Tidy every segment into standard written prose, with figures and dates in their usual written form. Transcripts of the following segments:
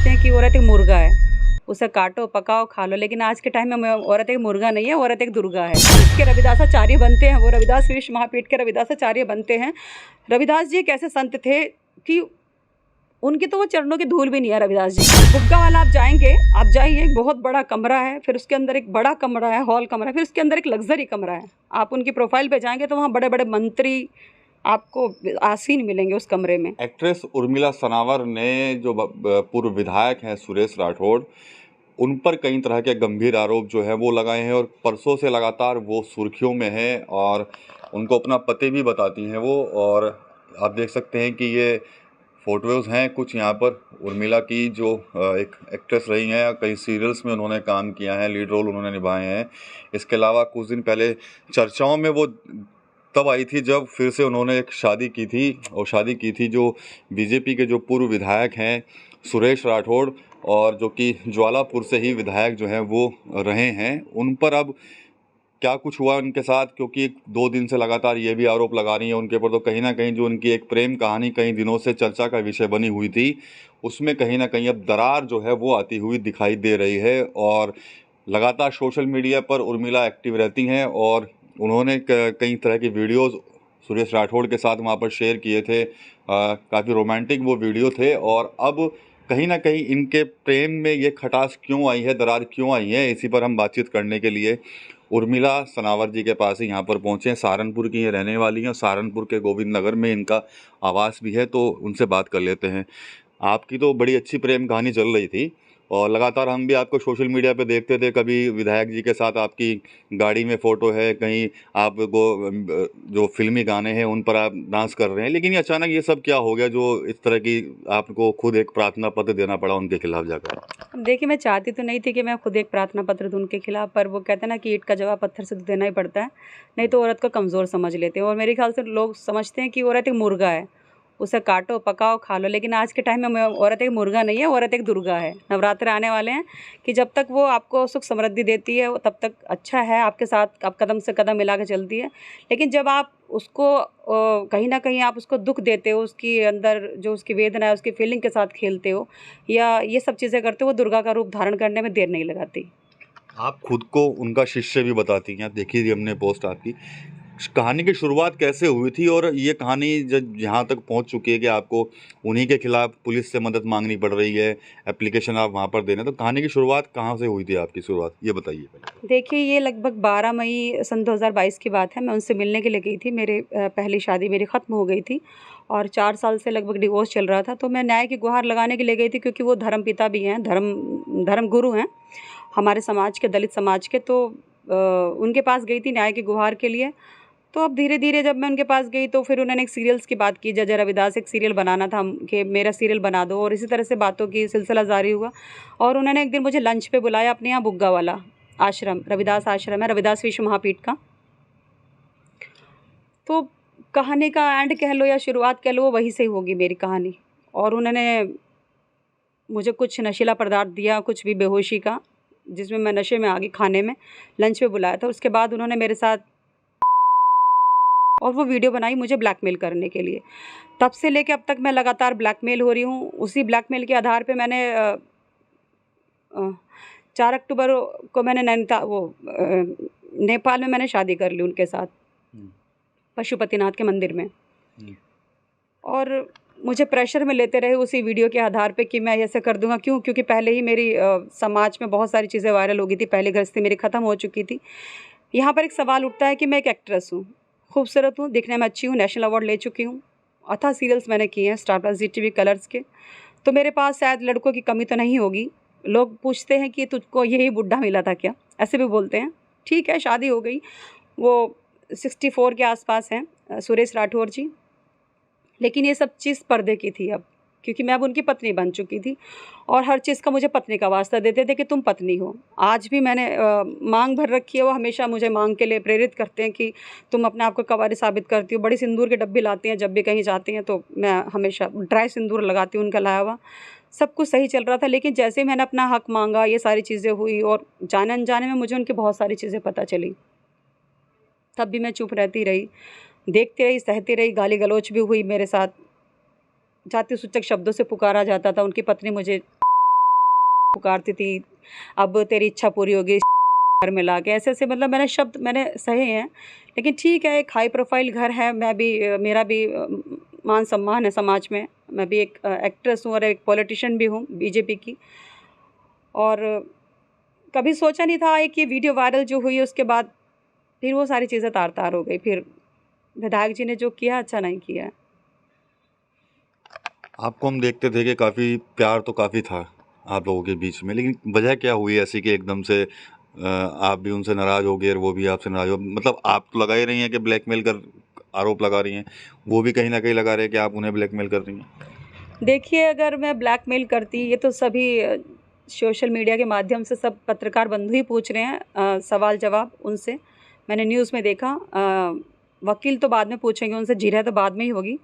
समझते हैं कि औरत एक मुर्गा है, उसे काटो पकाओ खा लो, लेकिन आज के टाइम में औरत एक मुर्गा नहीं है, औरत एक दुर्गा है। इसके रविदासाचार्य बनते हैं, वो रविदास विश्व महापीठ के रविदासाचार्य बनते हैं। रविदास जी एक ऐसे संत थे कि उनकी तो वो चरणों की धूल भी नहीं है रविदास जी। बुग्गा वाला आप जाएंगे, आप जाइए, एक बहुत बड़ा कमरा है, फिर उसके अंदर एक बड़ा कमरा है, हॉल कमरा है, फिर उसके अंदर एक लग्जरी कमरा है। आप उनकी प्रोफाइल पे जाएंगे तो वहाँ बड़े बड़े मंत्री आपको आसीन मिलेंगे उस कमरे में। एक्ट्रेस उर्मिला सनावर ने जो पूर्व विधायक हैं सुरेश राठौड़, उन पर कई तरह के गंभीर आरोप जो है वो लगाए हैं और परसों से लगातार वो सुर्खियों में है और उनको अपना पति भी बताती हैं वो। और आप देख सकते हैं कि ये फ़ोटोज़ हैं कुछ यहाँ पर उर्मिला की, जो एक एक्ट्रेस रही हैं, कई सीरियल्स में उन्होंने काम किया है, लीड रोल उन्होंने निभाए हैं। इसके अलावा कुछ दिन पहले चर्चाओं में वो तब आई थी जब फिर से उन्होंने एक शादी की थी, और शादी की थी जो बीजेपी के जो पूर्व विधायक हैं सुरेश राठौड़, और जो कि ज्वालापुर से ही विधायक जो हैं वो रहे हैं। उन पर अब क्या कुछ हुआ उनके साथ, क्योंकि 2 दिन से लगातार ये भी आरोप लगा रही हैं उनके ऊपर, तो कहीं ना कहीं जो उनकी एक प्रेम कहानी कई दिनों से चर्चा का विषय बनी हुई थी, उसमें कहीं ना कहीं अब दरार जो है वो आती हुई दिखाई दे रही है। और लगातार सोशल मीडिया पर उर्मिला एक्टिव रहती हैं और उन्होंने कई तरह की वीडियोस सुरेश राठौड़ के साथ वहाँ पर शेयर किए थे। काफ़ी रोमांटिक वो वीडियो थे। और अब कहीं ना कहीं इनके प्रेम में ये खटास क्यों आई है, दरार क्यों आई है, इसी पर हम बातचीत करने के लिए उर्मिला सनावर जी के पास ही यहाँ पर पहुँचे हैं। सहारनपुर की ये रहने वाली हैं और सहारनपुर के गोविंद नगर में इनका आवास भी है, तो उनसे बात कर लेते हैं। आपकी तो बड़ी अच्छी प्रेम कहानी चल रही थी और लगातार हम भी आपको सोशल मीडिया पे देखते थे, कभी विधायक जी के साथ आपकी गाड़ी में फ़ोटो है, कहीं आपको जो फिल्मी गाने हैं उन पर आप डांस कर रहे हैं, लेकिन ये अचानक ये सब क्या हो गया जो इस तरह की आपको खुद एक प्रार्थना पत्र देना पड़ा उनके खिलाफ जाकर? अब देखिए, मैं चाहती तो नहीं थी कि मैं खुद एक प्रार्थना पत्र दूँ उनके खिलाफ, पर वो कहते हैं ना कि ईंट का जवाब पत्थर से तो देना ही पड़ता है, नहीं तो औरत को कमज़ोर समझ लेते हैं। और मेरे ख्याल से लोग समझते हैं कि औरत एक मुर्गा है, उसे काटो पकाओ खा लो, लेकिन आज के टाइम में औरत एक मुर्गा नहीं है, औरत एक दुर्गा है। नवरात्र आने वाले हैं कि जब तक वो आपको सुख समृद्धि देती है वो तब तक अच्छा है, आपके साथ आप कदम से कदम मिला के चलती है। लेकिन जब आप उसको कहीं ना कहीं आप उसको दुख देते हो, उसकी अंदर जो उसकी वेदना है उसकी फीलिंग के साथ खेलते हो या ये सब चीज़ें करते हो, वो दुर्गा का रूप धारण करने में देर नहीं लगाती। आप खुद को उनका शिष्य भी बताती हैं, देखी थी हमने पोस्ट आपकी। कहानी की शुरुआत कैसे हुई थी और ये कहानी जब यहाँ तक पहुँच चुकी है कि आपको उन्हीं के खिलाफ पुलिस से मदद मांगनी पड़ रही है, एप्लीकेशन आप वहाँ पर दे रहे हैं, तो कहानी की शुरुआत कहाँ से हुई थी आपकी शुरुआत, ये बताइए पहले। देखिए, ये लगभग 12 मई सन 2022 की बात है। मैं उनसे मिलने के लिए गई थी। मेरे पहली शादी मेरी ख़त्म हो गई थी और 4 साल से लगभग डिवोर्स चल रहा था, तो मैं न्याय की गुहार लगाने के लिए गई थी, क्योंकि वो धर्मपिता भी हैं, धर्म गुरु हैं हमारे समाज के, दलित समाज के। तो उनके पास गई थी न्याय की गुहार के लिए। तो अब धीरे-धीरे जब मैं उनके पास गई तो फिर उन्होंने एक सीरियल्स की बात की, जज रविदास एक सीरियल बनाना था कि मेरा सीरियल बना दो, और इसी तरह से बातों की सिलसिला जारी हुआ। और उन्होंने एक दिन मुझे लंच पे बुलाया अपने यहाँ बुग्गा वाला आश्रम, रविदास आश्रम है, रविदास विश्व महापीठ का। तो कहानी का एंड कह लो या शुरुआत कह लो, वो वहीं से होगी मेरी कहानी। और उन्होंने मुझे कुछ नशीला पदार्थ दिया, कुछ भी बेहोशी का, जिसमें मैं नशे में आ गई, खाने में लंच पे बुलाया था। उसके बाद उन्होंने मेरे साथ और वो वीडियो बनाई मुझे ब्लैकमेल करने के लिए। तब से लेके अब तक मैं लगातार ब्लैकमेल हो रही हूँ। उसी ब्लैकमेल के आधार पे मैंने 4 अक्टूबर को मैंने नेपाल में मैंने शादी कर ली उनके साथ, पशुपतिनाथ के मंदिर में। और मुझे प्रेशर में लेते रहे उसी वीडियो के आधार पे कि मैं ऐसे कर दूंगा। क्यों? क्योंकि पहले ही मेरी समाज में बहुत सारी चीज़ें वायरल हो गई थी, पहले गृहस्थी मेरी ख़त्म हो चुकी थी। यहाँ पर एक सवाल उठता है कि मैं एक एक्ट्रेस हूँ, खूबसूरत हूँ, दिखने में अच्छी हूँ, नेशनल अवार्ड ले चुकी हूँ, अथाह सीरियल्स मैंने किए हैं स्टार प्लस, ZTV, कलर्स के, तो मेरे पास शायद लड़कों की कमी तो नहीं होगी। लोग पूछते हैं कि तुझको यही बुढ़ा मिला था क्या, ऐसे भी बोलते हैं। ठीक है, शादी हो गई, वो 64 के आसपास हैं सुरेश राठौर जी, लेकिन ये सब चीज़ पर्दे की थी अब, क्योंकि मैं अब उनकी पत्नी बन चुकी थी और हर चीज़ का मुझे पत्नी का वास्ता देते थे कि तुम पत्नी हो। आज भी मैंने मांग भर रखी है, वो हमेशा मुझे मांग के लिए प्रेरित करते हैं कि तुम अपने आप को कवारी साबित करती हो। बड़ी सिंदूर के डब्बे लाती हैं जब भी कहीं जाती हैं, तो मैं हमेशा ड्राई सिंदूर लगाती हूँ उनका लाया हुआ। सब कुछ सही चल रहा था, लेकिन जैसे ही मैंने अपना हक मांगा, ये सारी चीज़ें हुई और जाने अनजाने में मुझे उनकी बहुत सारी चीज़ें पता चली। तब भी मैं चुप रहती रही, देखती रही, सहती रही, गाली गलौच भी हुई मेरे साथ, जाति सूचक शब्दों से पुकारा जाता था। उनकी पत्नी मुझे पुकारती थी, अब तेरी इच्छा पूरी होगी घर में ला के, ऐसे मतलब मैंने शब्द मैंने सहे हैं। लेकिन ठीक है, एक हाई प्रोफाइल घर है, मैं भी मेरा भी मान सम्मान है समाज में, मैं भी एक एक्ट्रेस हूँ और एक पॉलिटिशियन भी हूँ बीजेपी की। और कभी सोचा नहीं था कि वीडियो वायरल जो हुई उसके बाद फिर वो सारी चीज़ें तार तार हो गई। फिर विधायक जी ने जो किया अच्छा नहीं किया। आपको हम देखते थे कि काफ़ी प्यार तो काफ़ी था आप लोगों के बीच में, लेकिन वजह क्या हुई ऐसी कि एकदम से आप भी उनसे नाराज़ हो गए और वो भी आपसे नाराज़ हो? मतलब आप तो लगा ही रही हैं कि ब्लैकमेल कर आरोप लगा रही हैं, वो भी कहीं ना कहीं लगा रहे हैं कि आप उन्हें ब्लैकमेल कर रही हैं। देखिए, अगर मैं ब्लैकमेल करती, ये तो सभी सोशल मीडिया के माध्यम से सब पत्रकार बंधु ही पूछ रहे हैं सवाल जवाब उनसे। मैंने न्यूज़ में देखा, वकील तो बाद में पूछेंगे उनसे, जिरह तो बाद में ही होगी।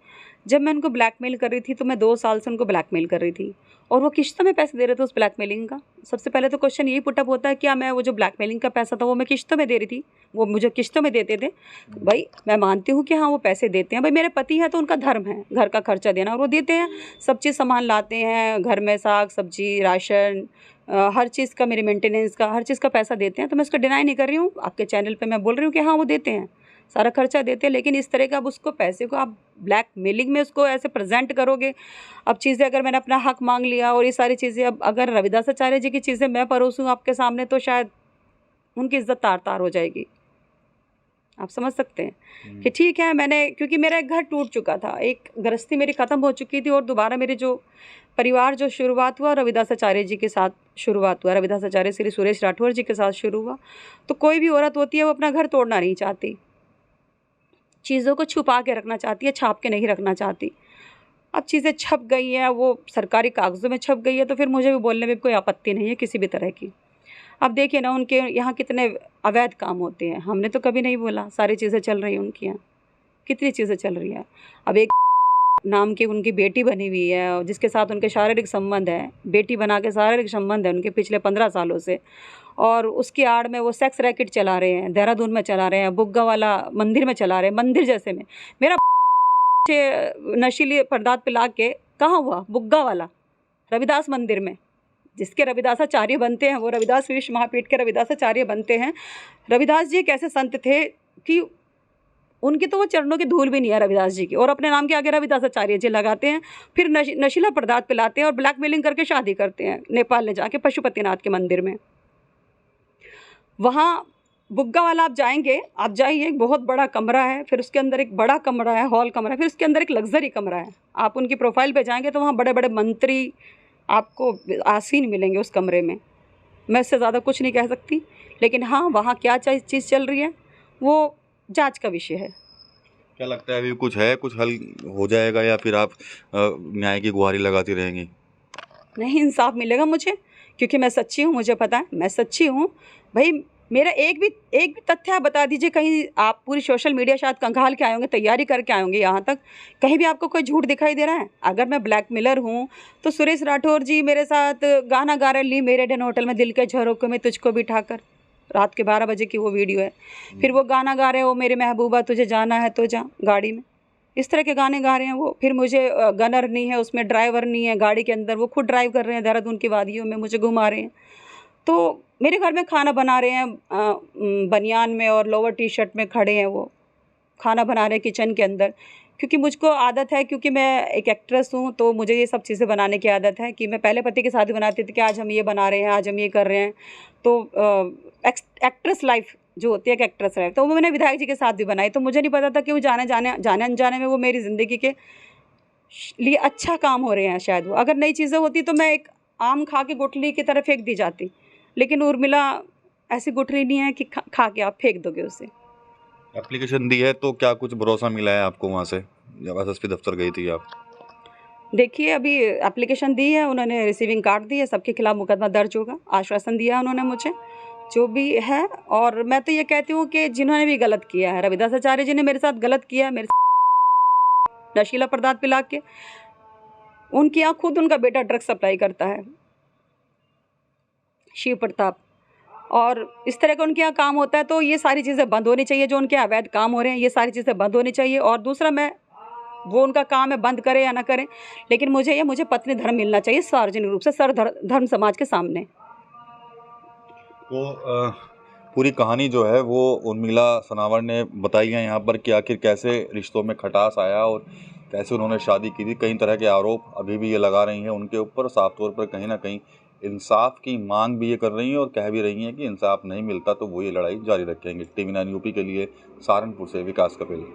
जब मैं उनको ब्लैकमेल कर रही थी तो मैं 2 साल से उनको ब्लैकमेल कर रही थी और वो किश्तों में पैसे दे रहे थे उस ब्लैकमेलिंग का। सबसे पहले तो क्वेश्चन यही पुट अप होता है, क्या मैं वो जो ब्लैकमेलिंग का पैसा था वो मैं किश्तों में दे रही थी? वो मुझे किश्तों में देते थे। भाई मैं मानती हूँ कि हाँ वो पैसे देते हैं, भाई मेरे पति हैं तो उनका धर्म है घर का खर्चा देना, और वो देते हैं। सब चीज़ सामान लाते हैं घर में, साग सब्जी राशन, हर चीज़ का, मेरे मेंटेनेंस का, हर चीज़ का पैसा देते हैं। तो मैं उसको डिनाई नहीं कर रही हूँ, आपके चैनल पे मैं बोल रही हूँ कि हाँ वो देते हैं, सारा खर्चा देते हैं। लेकिन इस तरह का अब उसको पैसे को आप ब्लैकमेलिंग में उसको ऐसे प्रेजेंट करोगे। अब चीज़ें अगर मैंने अपना हक मांग लिया और ये सारी चीज़ें, अब अगर रविदास आचार्य जी की चीज़ें मैं परोसूँ आपके सामने तो शायद उनकी इज्जत तार तार हो जाएगी। आप समझ सकते हैं कि ठीक है, मैंने, क्योंकि मेरा एक घर टूट चुका था, एक गृहस्थी मेरी ख़त्म हो चुकी थी और दोबारा मेरे जो परिवार जो शुरुआत हुआ रविदास आचार्य जी के साथ शुरुआत हुआ, रविदास आचार्य श्री सुरेश राठौर जी के साथ शुरू हुआ। तो कोई भी औरत होती है वो अपना घर तोड़ना नहीं चाहती, चीज़ों को छुपा के रखना चाहती है, छाप के नहीं रखना चाहती। अब चीज़ें छप गई हैं, वो सरकारी कागज़ों में छप गई है, तो फिर मुझे भी बोलने में कोई आपत्ति नहीं है किसी भी तरह की। अब देखिए ना, उनके यहाँ कितने अवैध काम होते हैं, हमने तो कभी नहीं बोला, सारी चीज़ें चल रही हैं उनकी यहाँ, कितनी चीज़ें चल रही हैं। अब एक नाम की उनकी बेटी बनी हुई है जिसके साथ उनके शारीरिक संबंध है, बेटी बना के शारीरिक संबंध है उनके पिछले 15 सालों से, और उसकी आड़ में वो सेक्स रैकेट चला रहे हैं, देहरादून में चला रहे हैं, बुग्गा वाला मंदिर में चला रहे हैं, मंदिर जैसे में। मेरा नशीली पदार्थ पिला के कहाँ हुआ? बुग्गा वाला रविदास मंदिर में, जिसके रविदासाचार्य बनते हैं, वो रविदास विश्व महापीठ के रविदासाचार्य बनते हैं। रविदास जी एक ऐसे संत थे कि उनकी तो वो चरणों की धूल भी नहीं है रविदास जी की, और अपने नाम के आगे रविदासाचार्य जी लगाते हैं, फिर नशीला पदार्थ पिलाते हैं और ब्लैकमेलिंग करके शादी करते हैं नेपाल ले जाके पशुपतिनाथ के मंदिर में। वहाँ बुग्गा वाला आप जाएंगे, आप जाइए, एक बहुत बड़ा कमरा है, फिर उसके अंदर एक बड़ा कमरा है, हॉल कमरा है, फिर उसके अंदर एक लग्जरी कमरा है। आप उनकी प्रोफाइल पे जाएंगे तो वहाँ बड़े बड़े मंत्री आपको आसीन मिलेंगे उस कमरे में। मैं इससे ज़्यादा कुछ नहीं कह सकती, लेकिन हाँ वहाँ क्या चीज़ चल रही है वो जांच का विषय है। क्या लगता है अभी कुछ है, कुछ हल हो जाएगा, या फिर आप न्याय की गुहारी लगाती रहेंगी? नहीं, इंसाफ मिलेगा मुझे, क्योंकि मैं सच्ची हूँ, मुझे पता है मैं सच्ची हूँ। भाई मेरा एक भी तथ्य आप बता दीजिए, कहीं आप पूरी सोशल मीडिया शायद कंगाल के आए होंगे, तैयारी करके आए होंगे यहाँ तक, कहीं भी आपको कोई झूठ दिखाई दे रहा है? अगर मैं ब्लैकमेलर हूँ तो सुरेश राठौर जी मेरे साथ गाना गा रहे, ली मेरे डेन होटल में दिल के झरोखे में तुझको बिठाकर, रात के 12 बजे की वो वीडियो है। फिर वो गाना गा रहे हैं, वो मेरे महबूबा तुझे जाना है तो जा, गाड़ी में इस तरह के गाने गा रहे हैं वो। फिर मुझे गनर नहीं है उसमें, ड्राइवर नहीं है गाड़ी के अंदर, वो खुद ड्राइव कर रहे हैं देहरादून की वादियों में, मुझे घुमा रहे हैं। तो मेरे घर में खाना बना रहे हैं, बनियान में और लोअर टी शर्ट में खड़े हैं, वो खाना बना रहे हैं किचन के अंदर, क्योंकि मुझको आदत है, क्योंकि मैं एक एक्ट्रेस हूँ तो मुझे ये सब चीज़ें बनाने की आदत है। कि मैं पहले पति के साथ भी बनाती थी कि आज हम ये बना रहे हैं, आज हम ये कर रहे हैं। तो एक्ट्रेस लाइफ जो होती है, एक एक्ट्रेस लाइफ, तो वो मैंने विधायक जी के साथ भी बनाई। तो मुझे नहीं पता था कि वो जाने अनजाने में वो मेरी ज़िंदगी के लिए अच्छा काम हो रहे हैं शायद। वो अगर नई चीज़ें होती तो मैं एक आम खा के गुठली की तरह फेंक दी जाती, लेकिन उर्मिला ऐसी गुठली नहीं है कि खा के आप फेंक दोगे उसे। एप्लीकेशन दी है तो क्या कुछ भरोसा मिला है आपको वहाँ से, जब एसएसपी दफ्तर गई थी आप? देखिए, अभी एप्लीकेशन दी है उन्होंने, रिसीविंग कार्ड दी है, सबके खिलाफ मुकदमा दर्ज होगा, आश्वासन दिया उन्होंने मुझे जो भी है। और मैं तो ये कहती हूँ कि जिन्होंने भी गलत किया है, रविदास आचार्य जी ने मेरे साथ गलत किया है, मेरे नशीला पदार्थ पिला के, उनके यहाँ खुद उनका बेटा ड्रग्स सप्लाई करता है, शिव प्रताप, और इस तरह का उनके यहाँ काम होता है। तो ये सारी चीज़ें बंद होनी चाहिए, जो उनके अवैध काम हो रहे हैं ये सारी चीज़ें बंद होनी चाहिए। और दूसरा, मैं वो उनका काम है, बंद करें या ना करें, लेकिन मुझे पत्नी धर्म मिलना चाहिए सार्वजनिक रूप से धर्म समाज के सामने। तो पूरी कहानी जो है वो उर्मिला सनावर ने बताई है यहाँ पर कि आखिर कैसे रिश्तों में खटास आया और कैसे उन्होंने शादी की थी। कई तरह के आरोप अभी भी ये लगा रही हैं उनके ऊपर, साफ तौर पर कहीं ना कहीं इंसाफ की मांग भी ये कर रही हैं और कह भी रही हैं कि इंसाफ नहीं मिलता तो वो ये लड़ाई जारी रखेंगे। TV9 यूपी के लिए सहारनपुर से विकास कपिल।